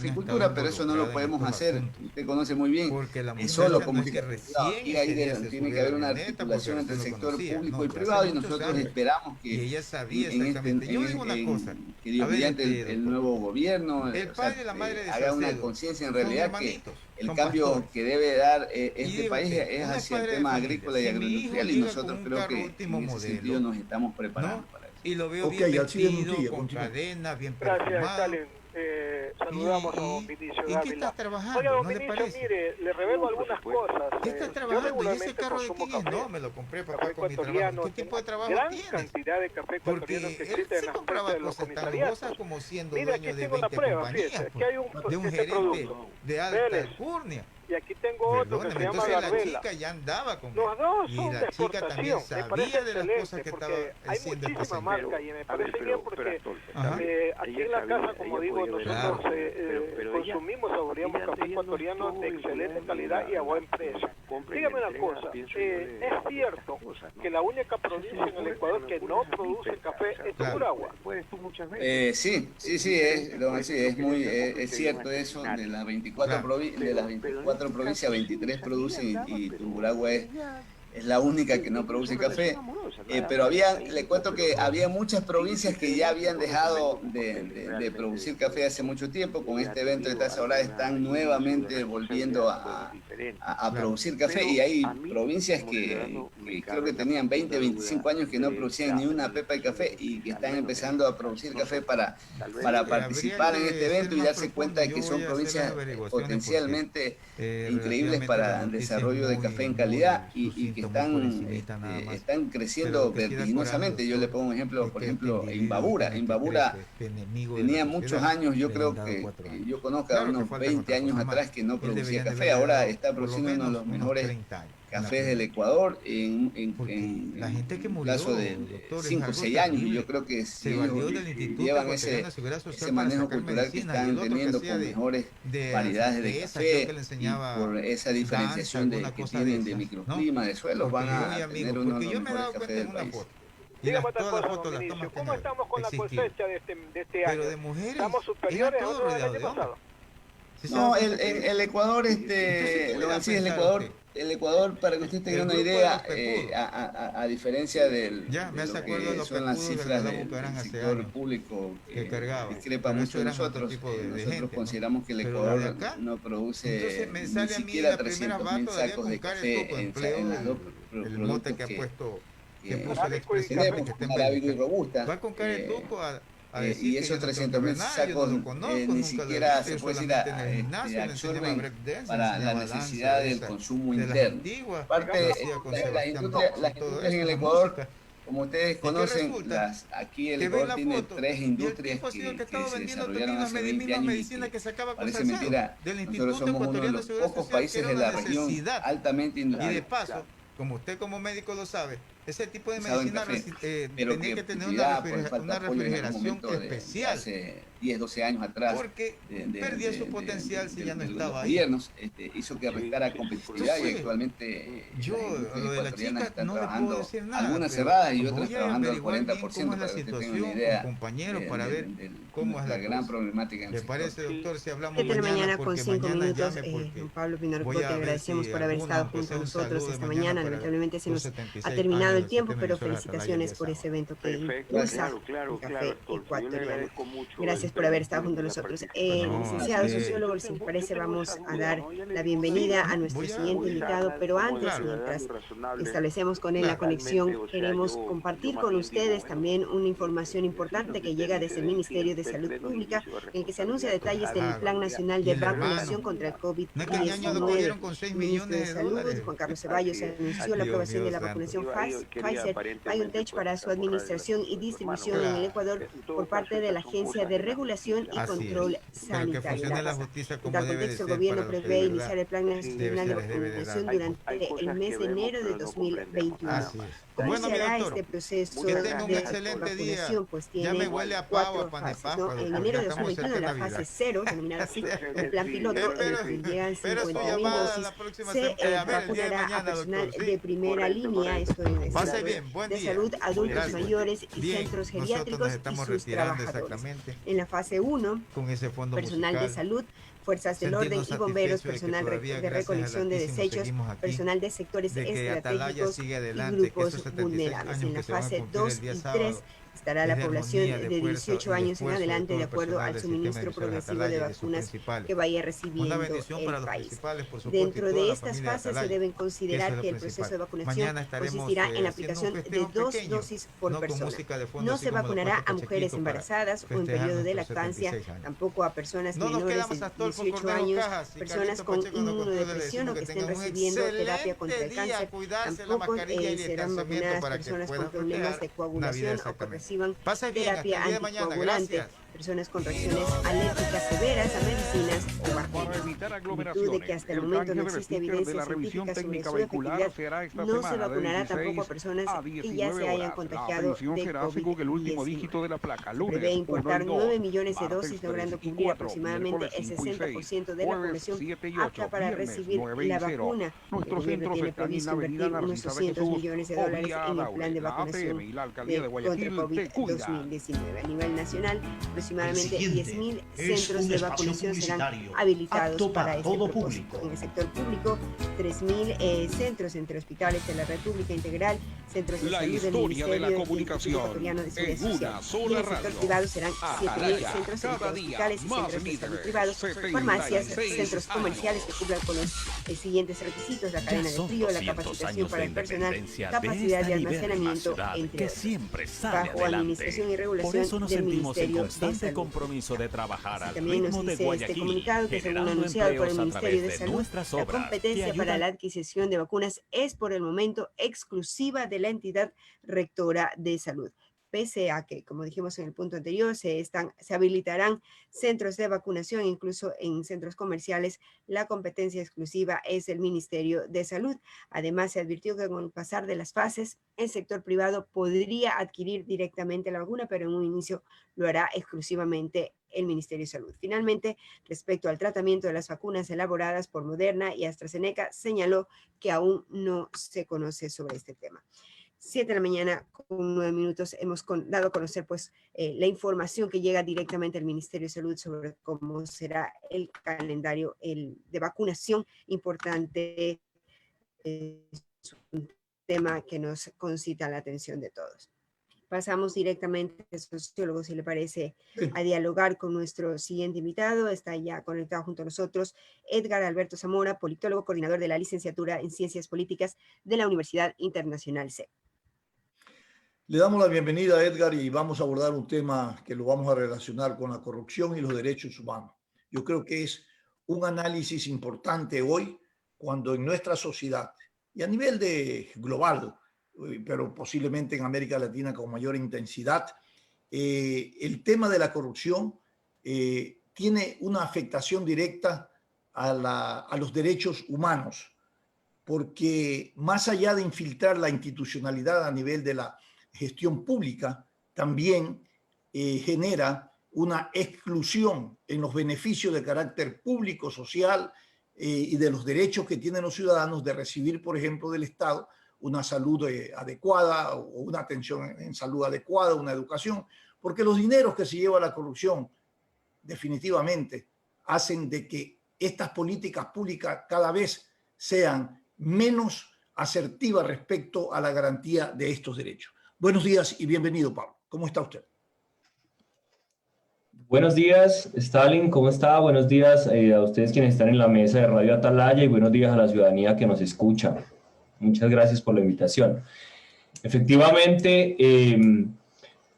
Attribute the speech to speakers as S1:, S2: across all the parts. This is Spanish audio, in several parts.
S1: agricultura, pero eso no lo podemos hacer. Usted conoce muy bien, es solo como que aquí tiene que haber una articulación entre el sector público y privado, y nosotros esperamos que que Dios mediante el nuevo gobierno haga una conciencia en realidad que el cambio que debe dar este país es hacia el tema agrícola y agroindustrial, y nosotros creo que en ese sentido nos estamos preparando para eso.
S2: Y lo veo bien vestido, con cadenas, bien perfumado.
S3: Gracias, Stalin. Saludamos a don Vinicio Dávila.
S2: ¿En qué estás trabajando?
S3: Oiga, don
S2: ¿No le
S3: Vinicio,
S2: parece?
S3: mire, le revelo algunas cosas.
S2: ¿Qué estás trabajando? ¿Y ese carro de quién es? No, me lo compré, papá, con mi trabajo. ¿Qué tipo de trabajo tienes?
S3: Gran cantidad de café ecuatoriano que existe en las
S2: compraba
S3: de los
S2: cosas tan
S3: comisariatos.
S2: lujosas como siendo
S3: Mire, aquí
S2: dueño de
S3: tengo una
S2: 20
S3: prueba,
S2: compañías,
S3: fíjese, aquí hay
S2: de un gerente
S3: producto.
S2: de alta alcurnia.
S3: Y aquí tengo otro que se llama
S2: entonces la
S3: Garbela.
S2: chica ya andaba con
S3: Los dos
S2: y
S3: son
S2: la
S3: de
S2: chica también
S3: exportación. Me parece
S2: sabía de las cosas
S3: excelente
S2: que estaba
S3: porque hay
S2: haciendo este
S3: muchísimas
S2: señor.
S3: marcas y me parece bien porque aquí en la casa, como digo, nosotros consumimos, saboreamos café ecuatoriano de excelente calidad y a buen precio. Dígame una cosa, ¿es cierto que la única provincia en el Ecuador que no produce café es Tungurahua?
S1: Sí, es cierto eso. De las 24 provincias, 23 producen, y Tungurahua es la única que no produce café. Pero le cuento que había muchas provincias que ya habían dejado de producir café hace mucho tiempo. Con este evento de Taza Dorada están nuevamente volviendo a producir café, y hay provincias que creo que tenían 20, 25 años que no producían ni una pepa de café, y que están empezando a producir café para participar en este evento y darse cuenta de que son provincias potencialmente increíbles para el desarrollo de café en calidad, y que están creciendo vertiginosamente. Yo le pongo un ejemplo, por ejemplo, Imbabura. Imbabura tenía muchos años, yo creo que yo conozco unos 20 años atrás, que no producía café. Ahora está produciendo uno de los mejores cafés del Ecuador en un plazo de 5 o 6 años, y yo creo que si ellos llevan ese manejo cultural que están teniendo con mejores variedades de café y por esa diferenciación que tienen de microclima, de suelos, van a tener uno de los mejores cafés del país.
S3: Dígame otra cosa, Vinicio, ¿cómo estamos con la cosecha de este año? ¿Estamos superiores a otros del año pasado?
S1: No, el Ecuador, el Ecuador, para que usted tenga una idea, a diferencia del que son las cifras del sector público, que discrepa mucho de nosotros consideramos que el Ecuador no produce ni siquiera 300.000 sacos de café en las dos productos que puso el expresidente, arábigo y robusta.
S2: Va con cara de tuco
S1: y esos 300.000 sacos ni siquiera se puede decir absorben para la necesidad del consumo interno. Aparte, las industrias en el Ecuador, como ustedes conocen, aquí el Ecuador tiene 3 industrias que se desarrollaron hace 20 años, y parece mentira, nosotros somos uno de los pocos países de la región altamente industrial.
S2: Y de paso, como usted como médico lo sabe, ese tipo de medicina tenía que tener una refrigeración especial.
S1: Hace 10, 12 años atrás,
S2: porque perdía su potencial si ya no estaba ahí.
S1: Gobiernos hizo que restara competitividad, y actualmente
S3: lo
S1: de
S3: la chica
S1: no
S3: le puedo decir nada.
S1: Algunas cerradas y otras trabajando al 40%,
S2: cómo es la situación, compañeros, para ver cómo es
S1: la gran problemática.
S2: ¿Le parece, doctor, si hablamos
S4: 7 de la mañana con 5 minutos? Don Pablo Pinarco, te agradecemos por haber estado junto a nosotros esta mañana. Lamentablemente se nos ha terminado el tiempo, pero felicitaciones por ese evento que impulsa el café ecuatoriano. Gracias por haber estado junto a nosotros. Licenciado sociólogo, si les parece, vamos a dar la bienvenida a nuestro siguiente invitado, pero antes, mientras establecemos con él la conexión, queremos compartir con ustedes también una información importante que llega desde el Ministerio de Salud Pública, en el que se anuncia detalles del Plan Nacional de Vacunación contra el COVID-19. El Ministro de Salud, Juan Carlos Ceballos, anunció la aprobación de la vacunación Pfizer-BioNTech para su administración y distribución en el Ecuador por parte de la Agencia de Regulación y Control Sanitario. En tal contexto, el gobierno prevé iniciar el Plan Nacional de Vacunación durante el mes de enero de 2021. ¿Cómo se hará este proceso de vacunación? Pues tiene 4 fases, ¿no? En enero de 2021, la fase 0, denominada así, el plan piloto, en el que llegan 50.000 dosis, se vacunará a personal de primera línea, esto es investigador de salud, adultos mayores y centros geriátricos y sus trabajadores. En la fase 1, personal de salud, fuerzas del orden y bomberos, personal de recolección de desechos, personal de sectores estratégicos y grupos vulnerables. En la fase 2 y 3 estará la población de 18 años en adelante de acuerdo al suministro progresivo de vacunas que vaya recibiendo el país. Dentro de estas fases se deben considerar que el proceso de vacunación consistirá en la aplicación de 2 dosis por persona. No se vacunará a mujeres embarazadas o en periodo de lactancia, tampoco a personas menores de 18 años, personas con inmunodepresión o que estén recibiendo terapia contra el cáncer. Tampoco serán vacunadas personas con problemas de coagulación o que reciban terapia anticoagulante, personas con reacciones alérgicas severas a medicinas o vacunas. En virtud de que hasta el momento no existe evidencia científica sobre su efectividad, no se vacunará tampoco a personas que ya se hayan contagiado de COVID-19. Prevé importar 9 millones de dosis, logrando cubrir aproximadamente el 60% de la población apta para recibir la vacuna. El gobierno tiene previsto invertir unos $200 millones en el plan de vacunación contra COVID 2019. A nivel nacional, aproximadamente 10.000 centros de vacunación serán habilitados para este propósito. En el sector público, 3.000 centros entre hospitales de la República Integral, centros de salud del Ministerio del Instituto Ecuatoriano de Seguridad Social. Y en el sector privado serán 7.000 centros entre hospitales y centros de salud privados, farmacias, centros comerciales que cumplan con los siguientes requisitos: la cadena de frío, la capacitación para el personal, capacidad de almacenamiento, entre otros, bajo administración y regulación del Ministerio de Salud.
S5: Compromiso de trabajar
S4: también nos dice este comunicado que, según anunciado por el Ministerio de Salud, la competencia para la adquisición de vacunas es por el momento exclusiva de la entidad rectora de salud. Pese a que, como dijimos en el punto anterior, se habilitarán centros de vacunación, incluso en centros comerciales, la competencia exclusiva es el Ministerio de Salud. Además, se advirtió que con el pasar de las fases, el sector privado podría adquirir directamente la vacuna, pero en un inicio lo hará exclusivamente el Ministerio de Salud. Finalmente, respecto al tratamiento de las vacunas elaboradas por Moderna y AstraZeneca, señaló que aún no se conoce sobre este tema. 7 de la mañana con 9 minutos hemos dado a conocer la información que llega directamente al Ministerio de Salud sobre cómo será el calendario de vacunación importante. Es un tema que nos concita la atención de todos. Pasamos directamente al sociólogo, si le parece, a dialogar con nuestro siguiente invitado. Está ya conectado junto a nosotros Edgar Alberto Zamora, politólogo, coordinador de la licenciatura en Ciencias Políticas de la Universidad Internacional CEP.
S6: Le damos la bienvenida a Edgar y vamos a abordar un tema que lo vamos a relacionar con la corrupción y los derechos humanos. Yo creo que es un análisis importante hoy cuando en nuestra sociedad y a nivel global, pero posiblemente en América Latina con mayor intensidad, el tema de la corrupción tiene una afectación directa a los derechos humanos, porque más allá de infiltrar la institucionalidad a nivel de la gestión pública, también genera una exclusión en los beneficios de carácter público, social y de los derechos que tienen los ciudadanos de recibir, por ejemplo, del Estado una salud adecuada o una atención en salud adecuada, una educación, porque los dineros que se lleva la corrupción definitivamente hacen de que estas políticas públicas cada vez sean menos asertivas respecto a la garantía de estos derechos. Buenos días y bienvenido, Pablo. ¿Cómo está usted?
S7: Buenos días, Stalin, ¿cómo está? Buenos días a ustedes quienes están en la mesa de Radio Atalaya y buenos días a la ciudadanía que nos escucha. Muchas gracias por la invitación. Efectivamente,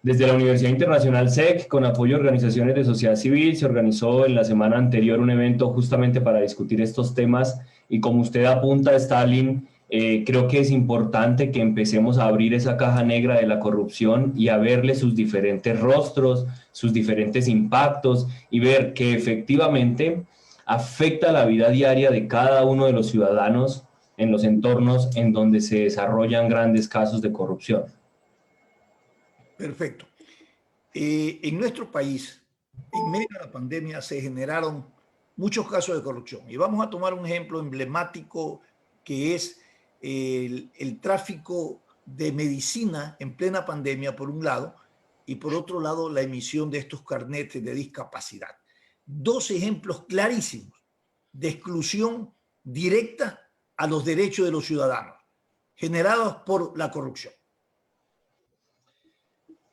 S7: desde la Universidad Internacional SEC, con apoyo de organizaciones de sociedad civil, se organizó en la semana anterior un evento justamente para discutir estos temas y como usted apunta, Stalin, creo que es importante que empecemos a abrir esa caja negra de la corrupción y a verle sus diferentes rostros, sus diferentes impactos y ver que efectivamente afecta la vida diaria de cada uno de los ciudadanos en los entornos en donde se desarrollan grandes casos de corrupción.
S6: Perfecto. En nuestro país, en medio de la pandemia, se generaron muchos casos de corrupción. Y vamos a tomar un ejemplo emblemático que es el tráfico de medicina en plena pandemia, por un lado, y por otro lado, la emisión de estos carnetes de discapacidad. Dos ejemplos clarísimos de exclusión directa a los derechos de los ciudadanos, generados por la corrupción.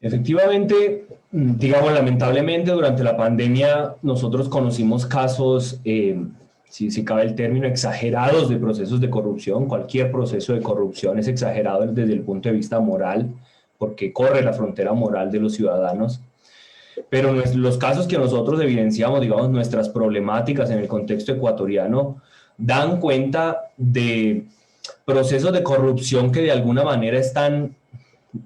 S7: Efectivamente, digamos, lamentablemente durante la pandemia nosotros conocimos casos, si cabe el término, exagerados de procesos de corrupción. Cualquier proceso de corrupción es exagerado desde el punto de vista moral, porque corre la frontera moral de los ciudadanos. Pero los casos que nosotros evidenciamos, digamos, nuestras problemáticas en el contexto ecuatoriano, dan cuenta de procesos de corrupción que de alguna manera están,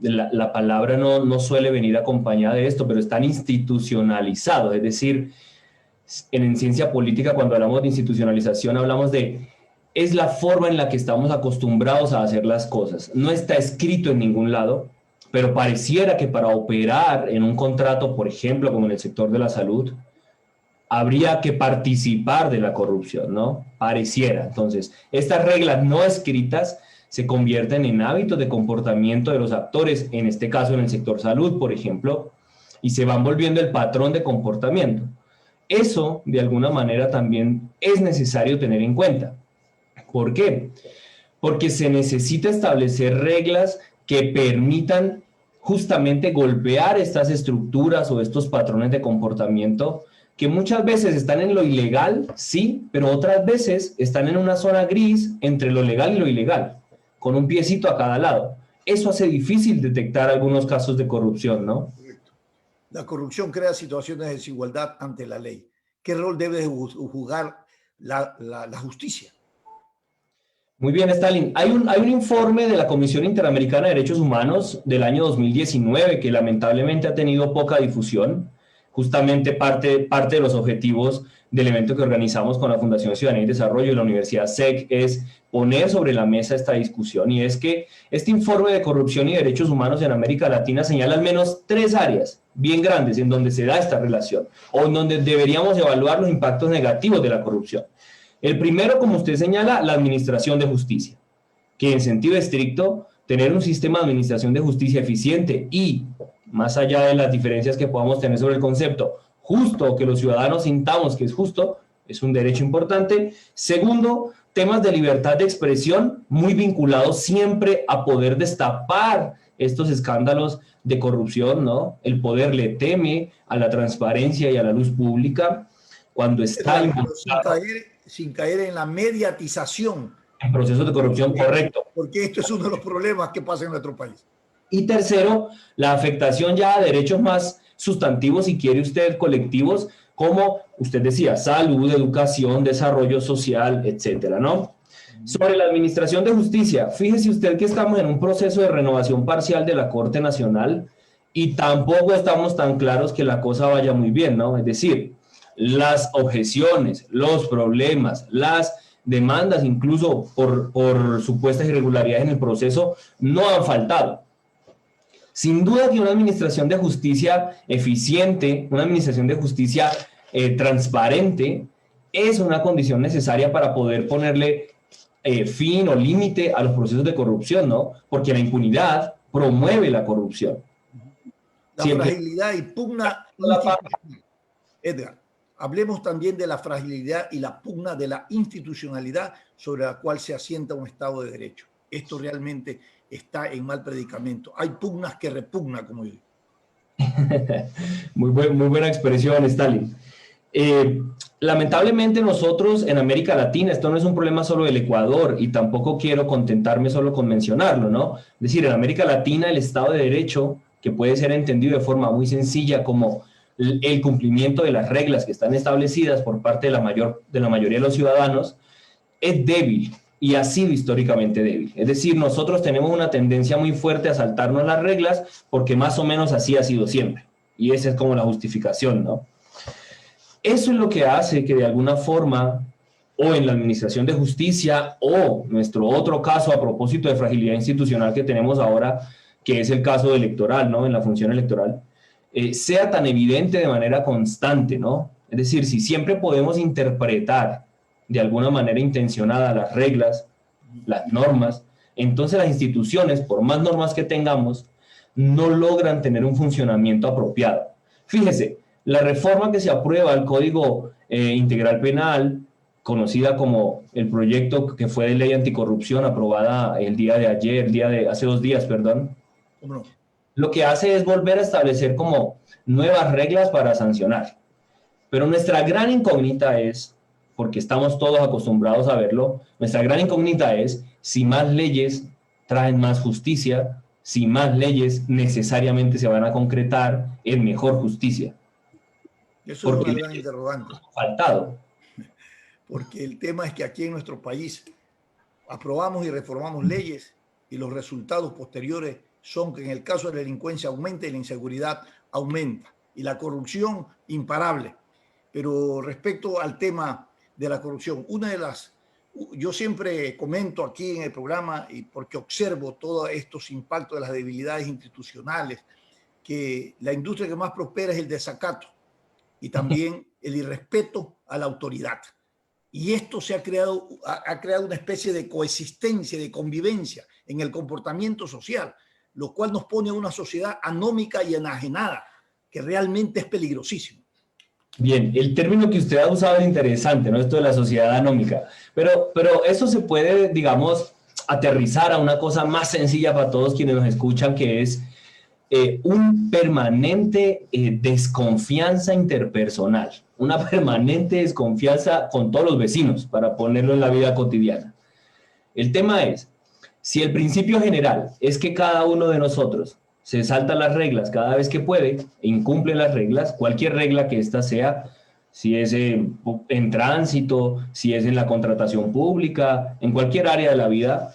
S7: la palabra no suele venir acompañada de esto, pero están institucionalizados. Es decir, en ciencia política, cuando hablamos de institucionalización, hablamos de es la forma en la que estamos acostumbrados a hacer las cosas. No está escrito en ningún lado, pero pareciera que para operar en un contrato, por ejemplo, como en el sector de la salud, habría que participar de la corrupción, ¿no? Pareciera. Entonces, estas reglas no escritas se convierten en hábitos de comportamiento de los actores, en este caso en el sector salud, por ejemplo, y se van volviendo el patrón de comportamiento. Eso, de alguna manera, también es necesario tener en cuenta. ¿Por qué? Porque se necesita establecer reglas que permitan justamente golpear estas estructuras o estos patrones de comportamiento que muchas veces están en lo ilegal, sí, pero otras veces están en una zona gris entre lo legal y lo ilegal, con un piecito a cada lado. Eso hace difícil detectar algunos casos de corrupción, ¿no?
S6: La corrupción crea situaciones de desigualdad ante la ley. ¿Qué rol debe jugar la justicia?
S7: Muy bien, Stalin. Hay un informe de la Comisión Interamericana de Derechos Humanos del año 2019 que lamentablemente ha tenido poca difusión. Justamente parte de los objetivos del evento que organizamos con la Fundación Ciudadanía y Desarrollo y la Universidad SEC es poner sobre la mesa esta discusión, y es que este informe de corrupción y derechos humanos en América Latina señala al menos 3 áreas bien grandes en donde se da esta relación o en donde deberíamos evaluar los impactos negativos de la corrupción. El primero, como usted señala, la administración de justicia, que en sentido estricto, tener un sistema de administración de justicia eficiente y, más allá de las diferencias que podamos tener sobre el concepto, justo, que los ciudadanos sintamos que es justo, es un derecho importante. Segundo, temas de libertad de expresión, muy vinculados siempre a poder destapar estos escándalos de corrupción, ¿no? El poder le teme a la transparencia y a la luz pública cuando está
S6: sin caer en la mediatización.
S7: En procesos de corrupción, correcto.
S6: Porque esto es uno de los problemas que pasa en nuestro país.
S7: Y tercero, la afectación ya a derechos más sustantivos, si quiere usted, colectivos, como usted decía, salud, educación, desarrollo social, etcétera, ¿no? Sobre la administración de justicia, fíjese usted que estamos en un proceso de renovación parcial de la Corte Nacional y tampoco estamos tan claros que la cosa vaya muy bien, ¿no? Es decir, las objeciones, los problemas, las demandas, incluso por supuestas irregularidades en el proceso, no han faltado. Sin duda que una administración de justicia eficiente, una administración de justicia transparente, es una condición necesaria para poder ponerle fin o límite a los procesos de corrupción, ¿no? Porque la impunidad promueve la corrupción.
S6: La fragilidad y pugna. Edgar, hablemos también de la fragilidad y la pugna de la institucionalidad sobre la cual se asienta un Estado de Derecho. Esto realmente está en mal predicamento. Hay pugnas que repugnan, como digo.
S7: Muy buena expresión, Stalin. Lamentablemente nosotros en América Latina, esto no es un problema solo del Ecuador y tampoco quiero contentarme solo con mencionarlo, ¿no? Es decir, en América Latina el Estado de Derecho, que puede ser entendido de forma muy sencilla como el cumplimiento de las reglas que están establecidas por parte de la mayoría de los ciudadanos, es débil y ha sido históricamente débil. Es decir, nosotros tenemos una tendencia muy fuerte a saltarnos las reglas porque más o menos así ha sido siempre. Y esa es como la justificación, ¿no? Eso es lo que hace que de alguna forma, o en la administración de justicia, o nuestro otro caso a propósito de fragilidad institucional que tenemos ahora, que es el caso electoral, ¿no? En la función electoral, sea tan evidente de manera constante, ¿no? Es decir, si siempre podemos interpretar de alguna manera intencionada las reglas, las normas, entonces las instituciones, por más normas que tengamos, no logran tener un funcionamiento apropiado. Fíjese, la reforma que se aprueba al Código Integral Penal, conocida como el proyecto que fue de ley anticorrupción aprobada el día de ayer, hace 2 días, perdón,
S6: no,
S7: lo que hace es volver a establecer como nuevas reglas para sancionar. Pero nuestra gran incógnita es, porque estamos todos acostumbrados a verlo, nuestra gran incógnita es si más leyes traen más justicia, si más leyes necesariamente se van a concretar en mejor justicia.
S6: Eso es una gran interrogante.
S7: Faltado.
S6: Porque el tema es que aquí en nuestro país aprobamos y reformamos leyes y los resultados posteriores son que en el caso de la delincuencia aumenta y la inseguridad aumenta y la corrupción imparable. Pero respecto al tema de la corrupción, yo siempre comento aquí en el programa, y porque observo todos estos impactos de las debilidades institucionales, que la industria que más prospera es el desacato y también el irrespeto a la autoridad. Y esto ha creado una especie de coexistencia, de convivencia en el comportamiento social, lo cual nos pone a una sociedad anómica y enajenada, que realmente es peligrosísimo.
S7: Bien, el término que usted ha usado es interesante, ¿no? Esto de la sociedad anómica, pero eso se puede, digamos, aterrizar a una cosa más sencilla para todos quienes nos escuchan, que es un permanente desconfianza interpersonal, una permanente desconfianza con todos los vecinos, para ponerlo en la vida cotidiana. El tema es, si el principio general es que cada uno de nosotros se salta las reglas cada vez que puede, incumple las reglas, cualquier regla que ésta sea, si es en tránsito, si es en la contratación pública, en cualquier área de la vida,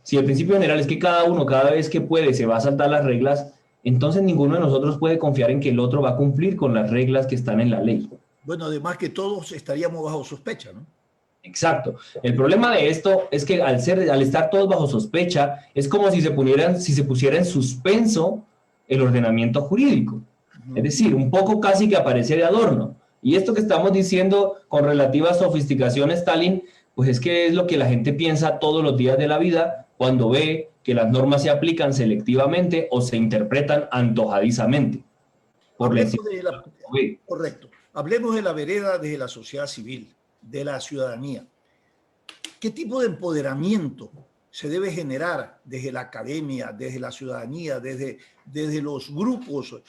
S7: si el principio general es que cada uno cada vez que puede se va a saltar las reglas, entonces ninguno de nosotros puede confiar en que el otro va a cumplir con las reglas que están en la ley.
S6: Bueno, además que todos estaríamos bajo sospecha, ¿no?
S7: Exacto. El problema de esto es que al estar todos bajo sospecha, es como si se pusiera en suspenso el ordenamiento jurídico. Es decir, un poco casi que aparece de adorno. Y esto que estamos diciendo con relativa sofisticación, Stalin, pues es que es lo que la gente piensa todos los días de la vida cuando ve que las normas se aplican selectivamente o se interpretan antojadizamente.
S6: Correcto. Hablemos de la vereda desde la sociedad civil, de la ciudadanía. ¿Qué tipo de empoderamiento se debe generar desde la academia, desde la ciudadanía, desde los grupos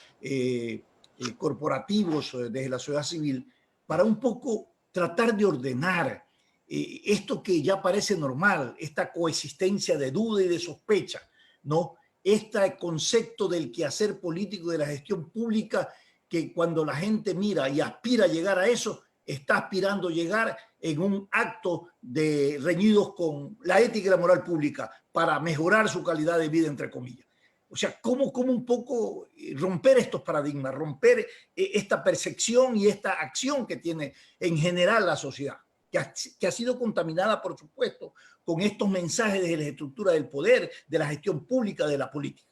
S6: corporativos, desde la sociedad civil, para un poco tratar de ordenar esto que ya parece normal, esta coexistencia de duda y de sospecha, ¿no? Este concepto del quehacer político de la gestión pública, que cuando la gente mira y aspira a llegar a eso, está aspirando a llegar en un acto de reñidos con la ética y la moral pública para mejorar su calidad de vida, entre comillas. O sea, ¿cómo un poco romper estos paradigmas, romper esta percepción y esta acción que tiene en general la sociedad, que ha sido contaminada, por supuesto, con estos mensajes de la estructura del poder, de la gestión pública, de la política?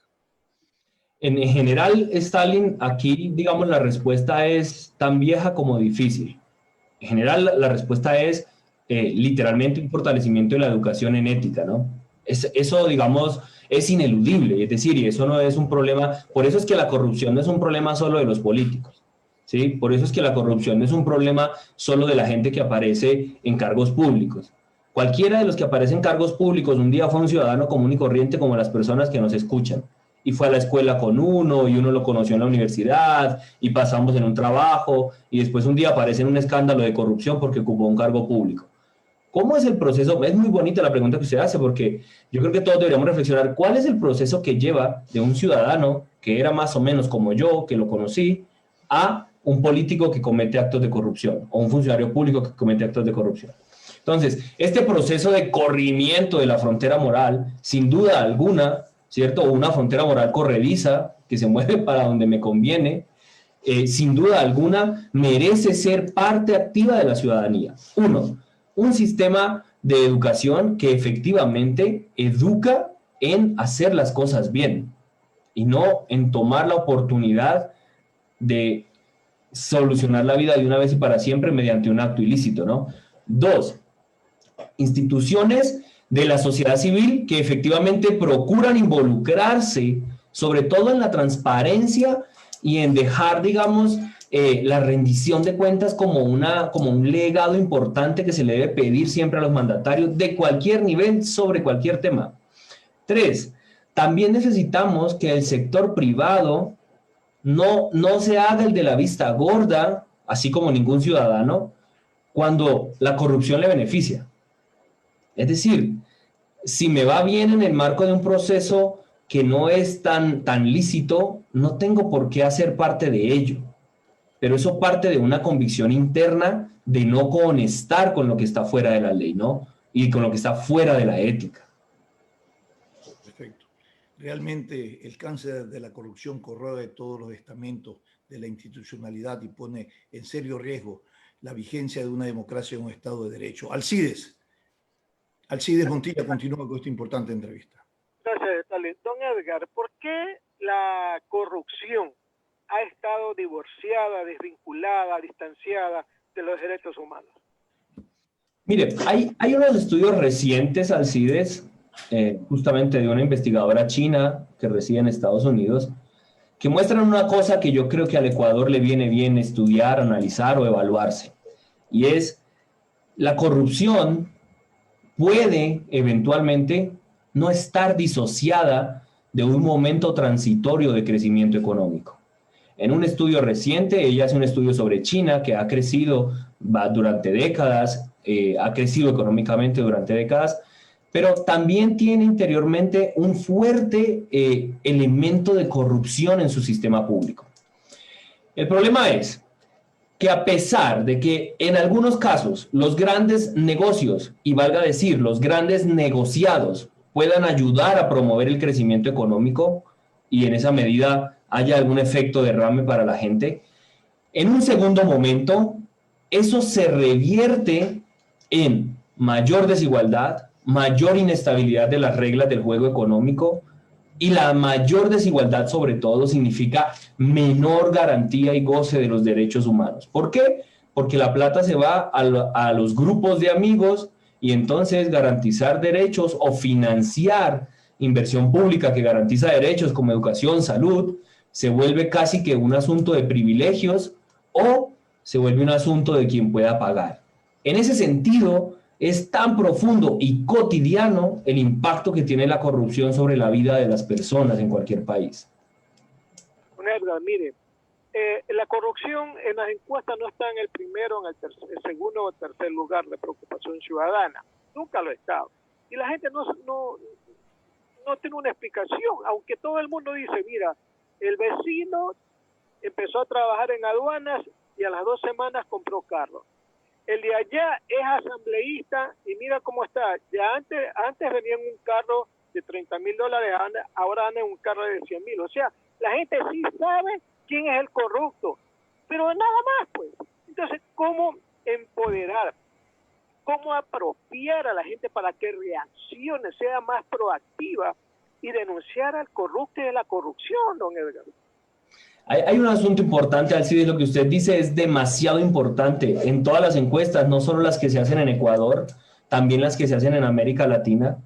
S7: En general, Stalin, aquí, digamos, la respuesta es tan vieja como difícil. En general, la respuesta es literalmente un fortalecimiento de la educación en ética, ¿no? Eso, digamos, es ineludible, es decir, y eso no es un problema. Por eso es que la corrupción no es un problema solo de los políticos, ¿sí? Por eso es que la corrupción no es un problema solo de la gente que aparece en cargos públicos. Cualquiera de los que aparecen en cargos públicos un día fue un ciudadano común y corriente como las personas que nos escuchan. Y fue a la escuela con uno, y uno lo conoció en la universidad, y pasamos en un trabajo, y después un día aparece en un escándalo de corrupción porque ocupó un cargo público. ¿Cómo es el proceso? Es muy bonita la pregunta que usted hace, porque yo creo que todos deberíamos reflexionar cuál es el proceso que lleva de un ciudadano que era más o menos como yo, que lo conocí, a un político que comete actos de corrupción, o un funcionario público que comete actos de corrupción. Entonces, este proceso de corrimiento de la frontera moral, sin duda alguna, ¿cierto? O una frontera moral corrediza que se mueve para donde me conviene, sin duda alguna merece ser parte activa de la ciudadanía. Uno, un sistema de educación que efectivamente educa en hacer las cosas bien y no en tomar la oportunidad de solucionar la vida de una vez y para siempre mediante un acto ilícito, ¿no? Dos, instituciones de la sociedad civil que efectivamente procuran involucrarse, sobre todo en la transparencia y en dejar, digamos, la rendición de cuentas como un legado importante que se le debe pedir siempre a los mandatarios de cualquier nivel sobre cualquier tema. 3, también necesitamos que el sector privado no se haga el de la vista gorda, así como ningún ciudadano, cuando la corrupción le beneficia. Es decir, si me va bien en el marco de un proceso que no es tan lícito, no tengo por qué hacer parte de ello. Pero eso parte de una convicción interna de no conectar con lo que está fuera de la ley, ¿no? Y con lo que está fuera de la ética.
S6: Perfecto. Realmente el cáncer de la corrupción corroe todos los estamentos de la institucionalidad y pone en serio riesgo la vigencia de una democracia en un Estado de Derecho. Alcides Montilla continúa con esta importante entrevista.
S3: Gracias, Stalin. Don Edgar, ¿por qué la corrupción ha estado divorciada, desvinculada, distanciada de los derechos humanos?
S7: Mire, hay unos estudios recientes, Alcides, justamente de una investigadora china que reside en Estados Unidos, que muestran una cosa que yo creo que al Ecuador le viene bien estudiar, analizar o evaluarse, y es la corrupción puede eventualmente no estar disociada de un momento transitorio de crecimiento económico. En un estudio reciente, ella hace un estudio sobre China que ha crecido durante décadas, ha crecido económicamente durante décadas, pero también tiene interiormente un fuerte elemento de corrupción en su sistema público. El problema es que a pesar de que en algunos casos los grandes negocios, y valga decir, los grandes negociados, puedan ayudar a promover el crecimiento económico y en esa medida haya algún efecto derrame para la gente, en un segundo momento eso se revierte en mayor desigualdad, mayor inestabilidad de las reglas del juego económico, y la mayor desigualdad sobre todo significa menor garantía y goce de los derechos humanos. ¿Por qué? Porque la plata se va a los grupos de amigos y entonces garantizar derechos o financiar inversión pública que garantiza derechos como educación, salud, se vuelve casi que un asunto de privilegios o se vuelve un asunto de quien pueda pagar. En ese sentido, es tan profundo y cotidiano el impacto que tiene la corrupción sobre la vida de las personas en cualquier país.
S3: Edgar, mire, la corrupción en las encuestas no está en el primero, en el segundo o tercer lugar de preocupación ciudadana. Nunca lo ha estado. Y la gente no tiene una explicación, aunque todo el mundo dice, mira, el vecino empezó a trabajar en aduanas y a las 2 semanas compró carro. El de allá es asambleísta y mira cómo está. Ya antes venía en un carro de $30,000, ahora anda en un carro de 100,000. O sea, la gente sí sabe quién es el corrupto, pero nada más, pues. Entonces, ¿cómo empoderar? ¿Cómo apropiar a la gente para que reaccione, sea más proactiva y denunciar al corrupto y de la corrupción, don Edgar?
S7: Hay un asunto importante, Alcides, lo que usted dice es demasiado importante. En todas las encuestas, no solo las que se hacen en Ecuador, también las que se hacen en América Latina,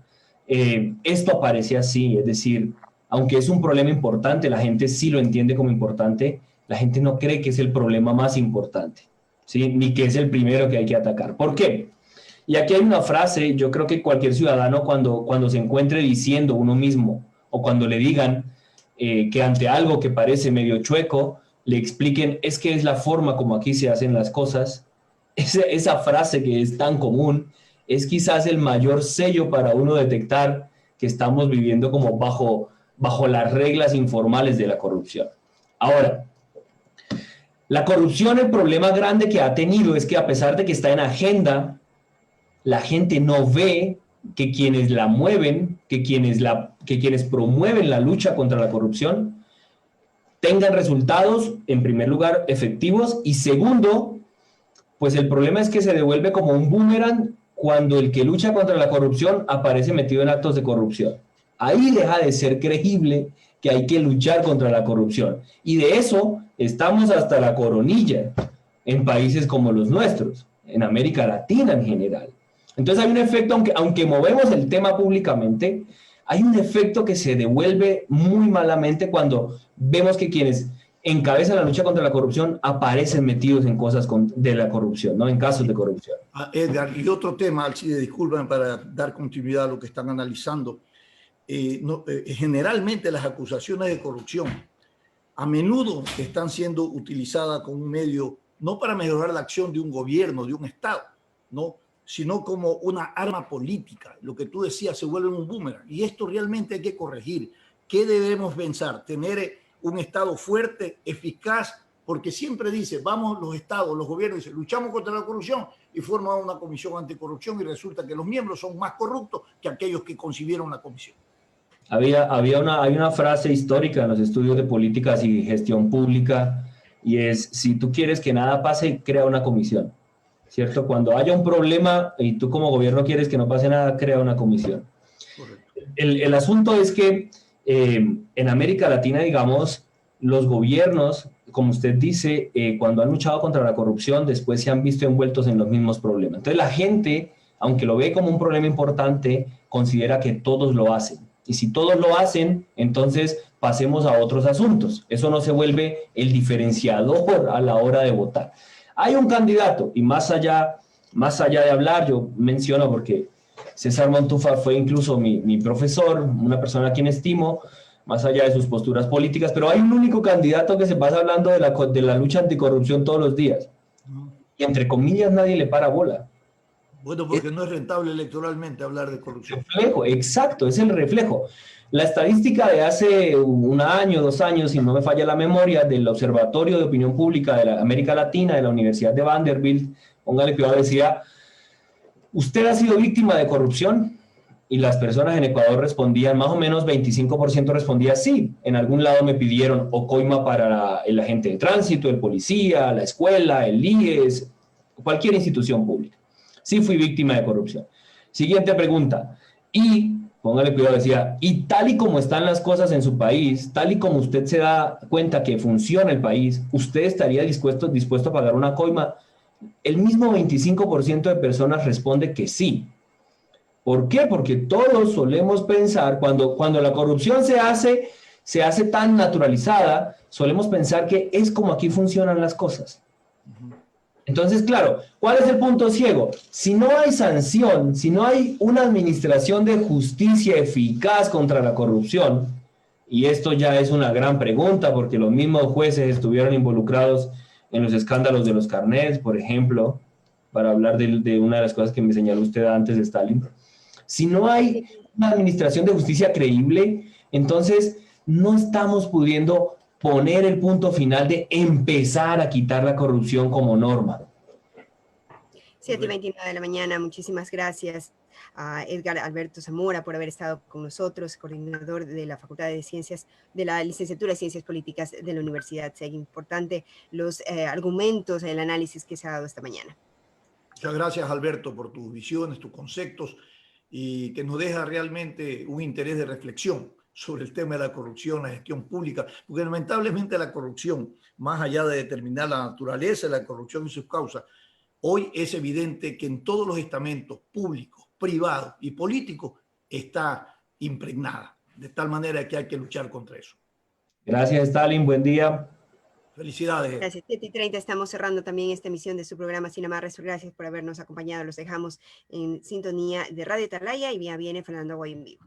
S7: esto aparece así, es decir, aunque es un problema importante, la gente sí lo entiende como importante, la gente no cree que es el problema más importante, ¿sí? Ni que es el primero que hay que atacar. ¿Por qué? Y aquí hay una frase, yo creo que cualquier ciudadano cuando se encuentre diciendo uno mismo, o cuando le digan que ante algo que parece medio chueco, le expliquen, es que es la forma como aquí se hacen las cosas, esa frase que es tan común, es quizás el mayor sello para uno detectar que estamos viviendo como bajo las reglas informales de la corrupción. Ahora, la corrupción, el problema grande que ha tenido es que a pesar de que está en agenda, la gente no ve que quienes la mueven, que quienes promueven la lucha contra la corrupción tengan resultados, en primer lugar, efectivos, y segundo, pues el problema es que se devuelve como un boomerang cuando el que lucha contra la corrupción aparece metido en actos de corrupción. Ahí deja de ser creíble que hay que luchar contra la corrupción. Y de eso estamos hasta la coronilla en países como los nuestros, en América Latina en general. Entonces hay un efecto, aunque movemos el tema públicamente, hay un efecto que se devuelve muy malamente cuando vemos que quienes encabezan la lucha contra la corrupción aparecen metidos en cosas de la corrupción, ¿no? En casos de corrupción.
S6: Edgar, y otro tema, Alcide, disculpen para dar continuidad a lo que están analizando. Generalmente las acusaciones de corrupción a menudo están siendo utilizadas como un medio, no para mejorar la acción de un gobierno, de un Estado, ¿no?, sino como una arma política. Lo que tú decías, se vuelve un boomerang. Y esto realmente hay que corregir. ¿Qué debemos pensar? Tener un Estado fuerte, eficaz, porque siempre dice, vamos los estados, los gobiernos, dicen, luchamos contra la corrupción y forman una comisión anticorrupción y resulta que los miembros son más corruptos que aquellos que concibieron la comisión.
S7: Hay una frase histórica en los estudios de políticas y gestión pública, y es, si tú quieres que nada pase, crea una comisión, ¿cierto? Cuando haya un problema y tú como gobierno quieres que no pase nada, crea una comisión. El asunto es que en América Latina, digamos, los gobiernos, como usted dice, cuando han luchado contra la corrupción, después se han visto envueltos en los mismos problemas. Entonces la gente, aunque lo ve como un problema importante, considera que todos lo hacen. Y si todos lo hacen, entonces pasemos a otros asuntos. Eso no se vuelve el diferenciador a la hora de votar. Hay un candidato, y más allá de hablar, yo menciono porque César Montúfar fue incluso mi profesor, una persona a quien estimo, más allá de sus posturas políticas, pero hay un único candidato que se pasa hablando de la lucha anticorrupción todos los días. Y entre comillas nadie le para bola.
S6: Bueno, porque no es rentable electoralmente hablar de corrupción.
S7: Reflejo, exacto, es el reflejo. La estadística de hace un año, 2 años, si no me falla la memoria, del Observatorio de Opinión Pública de la América Latina, de la Universidad de Vanderbilt, póngale cuidado, decía, ¿usted ha sido víctima de corrupción? Y las personas en Ecuador respondían, más o menos 25% respondía sí. En algún lado me pidieron o coima para el agente de tránsito, el policía, la escuela, el IES, cualquier institución pública. Sí fui víctima de corrupción. Siguiente pregunta. Y, póngale cuidado, decía, y tal y como están las cosas en su país, tal y como usted se da cuenta que funciona el país, ¿usted estaría dispuesto a pagar una coima? El mismo 25% de personas responde que sí. ¿Por qué? Porque todos solemos pensar, cuando la corrupción se hace tan naturalizada, solemos pensar que es como aquí funcionan las cosas. Entonces, claro, ¿cuál es el punto ciego? Si no hay sanción, si no hay una administración de justicia eficaz contra la corrupción, y esto ya es una gran pregunta porque los mismos jueces estuvieron involucrados en los escándalos de los carnets, por ejemplo, para hablar de una de las cosas que me señaló usted antes de Stalin. Si no hay una administración de justicia creíble, entonces no estamos pudiendo poner el punto final de empezar a quitar la corrupción como norma.
S4: 7:29 de la mañana, muchísimas gracias a Edgar Alberto Zamora por haber estado con nosotros, coordinador de la Facultad de Ciencias, de la Licenciatura de Ciencias Políticas de la Universidad SEG. Importante los argumentos, el análisis que se ha dado esta mañana.
S6: Muchas gracias, Alberto, por tus visiones, tus conceptos, y que nos deja realmente un interés de reflexión sobre el tema de la corrupción, la gestión pública, porque lamentablemente la corrupción, más allá de determinar la naturaleza de la corrupción y sus causas, hoy es evidente que en todos los estamentos públicos, privados y políticos está impregnada, de tal manera que hay que luchar contra eso.
S7: Gracias, Stalin, buen día.
S6: Felicidades.
S4: Gracias. 7:30 estamos cerrando también esta emisión de su programa Sin Amarres. Gracias por habernos acompañado. Los dejamos en sintonía de Radio Atalaya y ya viene Fernando Aguay en vivo.